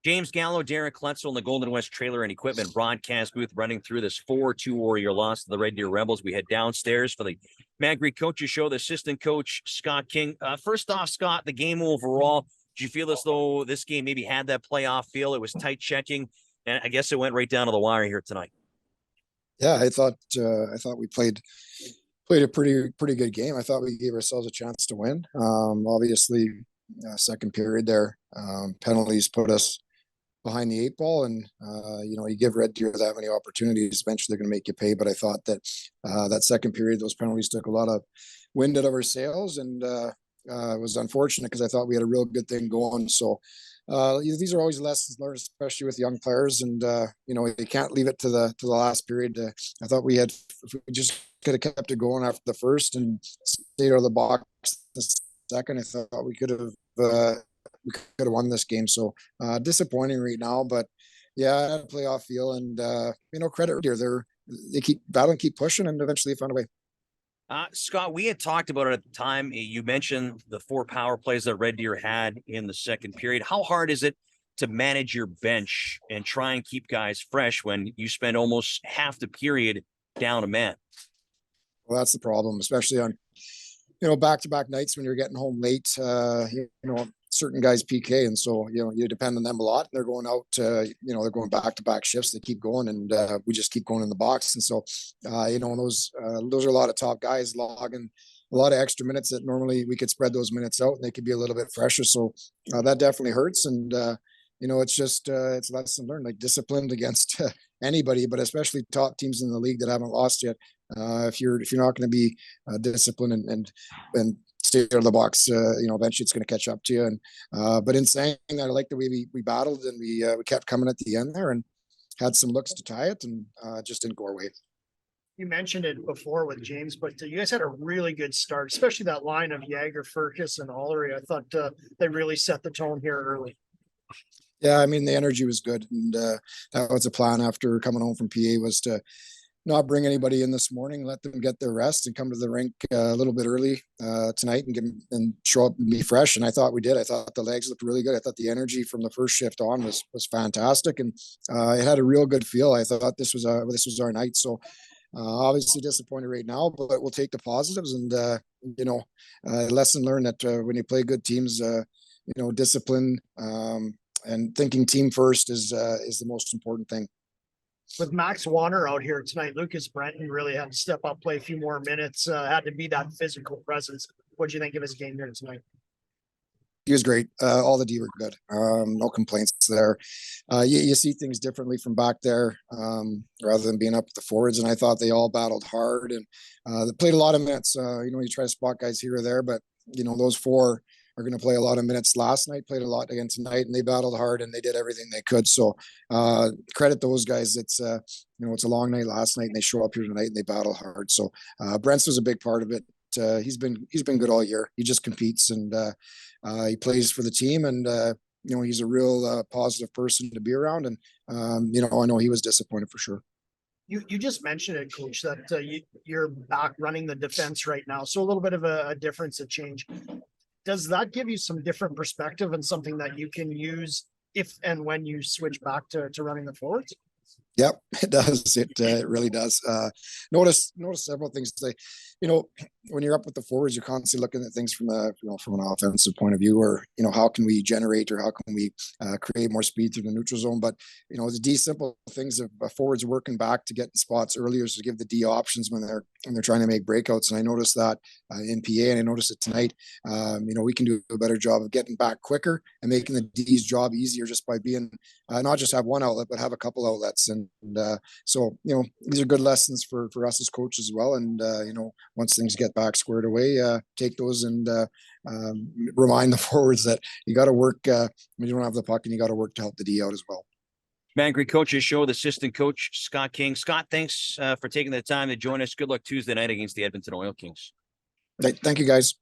James Gallo, Derek Kletzel in the Golden West Trailer and Equipment broadcast booth running through this 4-2 Warrior loss to the Red Deer Rebels. We head downstairs for the Mad Greek Coaches Show, the assistant coach, Scott King. First off, Scott, the game overall, did you feel as though this game maybe had that playoff feel? It was tight checking, and I guess it went right down to the wire here tonight. Yeah, I thought we played a pretty good game. I thought we gave ourselves a chance to win. Obviously, second period there, penalties put us behind the eight ball, and you give Red Deer that many opportunities, eventually they're going to make you pay. But I thought that that second period, those penalties took a lot of wind out of our sails, and it was unfortunate because I thought we had a real good thing going. So these are always lessons learned, especially with young players, and you can't leave it to the last period. I thought if we just could have kept it going after the first and stayed out of the box the second, I thought we could have won this game. So disappointing right now, but yeah, I had a playoff feel, and credit here. They keep battling, keep pushing, and eventually they found a way. Scott, we had talked about it at the time. You mentioned the 4 power plays that Red Deer had in the second period. How hard is it to manage your bench and try and keep guys fresh when you spend almost half the period down a man? Well, that's the problem, especially on back-to-back nights when you're getting home late. Certain guys PK, and so you depend on them a lot. And they're going out, they're going back-to-back shifts. They keep going, and we just keep going in the box. And so, those are a lot of top guys logging a lot of extra minutes that normally we could spread those minutes out, and they could be a little bit fresher. So that definitely hurts. And it's just it's a lesson learned, like disciplined against anybody, but especially top teams in the league that haven't lost yet. If you're not going to be disciplined and stay out of the box, eventually it's going to catch up to you. And but in saying that, I like the way we battled, and we kept coming at the end there and had some looks to tie it, and just didn't go our way. You mentioned it before with James, but you guys had a really good start, especially that line of Jagger, Furcus, and Allery. I thought they really set the tone here early. Yeah, I mean, the energy was good, and that was a plan after coming home from PA, was to not bring anybody in this morning, let them get their rest and come to the rink a little bit early tonight and show up and be fresh. And I thought we did. I thought the legs looked really good. I thought the energy from the first shift on was fantastic, and it had a real good feel. I thought this was our night. So obviously disappointed right now, but we'll take the positives, and lesson learned that when you play good teams, discipline and thinking team first is the most important thing. With Max Warner out here tonight, Lucas Brenton really had to step up, play a few more minutes, had to be that physical presence. What do you think of his game here tonight? He was great. All the D were good. No complaints there. You see things differently from back there rather than being up with the forwards. And I thought they all battled hard, and they played a lot of minutes. You try to spot guys here or there, but those 4 are going to play a lot of minutes. Last night played a lot again tonight, and they battled hard, and they did everything they could. So credit those guys. It's it's a long night last night, and they show up here tonight and they battle hard. So Brent's was a big part of it. He's been good all year. He just competes, and he plays for the team, and he's a real positive person to be around. And I know he was disappointed for sure. You just mentioned it, Coach, that you're back running the defense right now, so a little bit of a difference, a change. Does that give you some different perspective and something that you can use if and when you switch back to running the forwards? Yep, it does. It really does. Notice several things. Like, when you're up with the forwards, you're constantly looking at things from from an offensive point of view, or how can we generate, or how can we create more speed through the neutral zone. But the D simple things of forwards working back to get in spots earlier, to give the D options when they're trying to make breakouts. And I noticed that in PA, and I noticed it tonight. We can do a better job of getting back quicker and making the D's job easier just by being not just have one outlet, but have a couple outlets. And so these are good lessons for us as coaches as well. And once things get back squared away, take those and remind the forwards that you got to work when you don't have the puck, and you got to work to help the D out as well. Mad Greek Coaches Show, the assistant coach, Scott King. Scott, thanks for taking the time to join us. Good luck Tuesday night against the Edmonton Oil Kings. Thank you, guys.